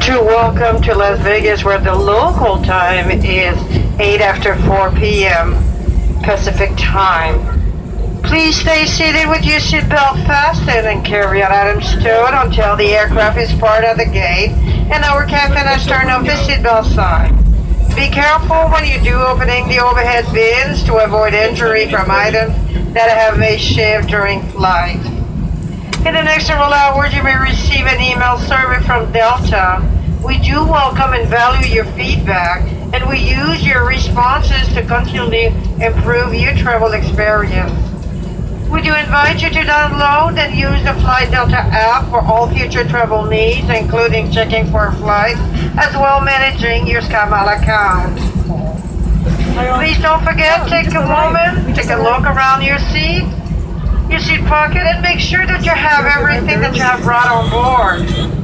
to welcome to Las Vegas, where the local time is 8 after 4 p.m. Pacific time. Please stay seated with your seatbelt fastened and carry on items stowed until the aircraft is parked at the gate and our captain has turned off the seatbelt sign. Be careful when you do opening the overhead bins to avoid injury from items that have made shift during flight. In the next several hours, you may receive an email survey from Delta. We do welcome and value your feedback, and we use your responses to continually improve your travel experience. We do invite you to download and use the Flight Delta app for all future travel needs, including checking for flights, as well managing your SkyMile account. Please don't forget, take a moment, take a look around your seat pocket, and make sure that you have everything that you have brought on board.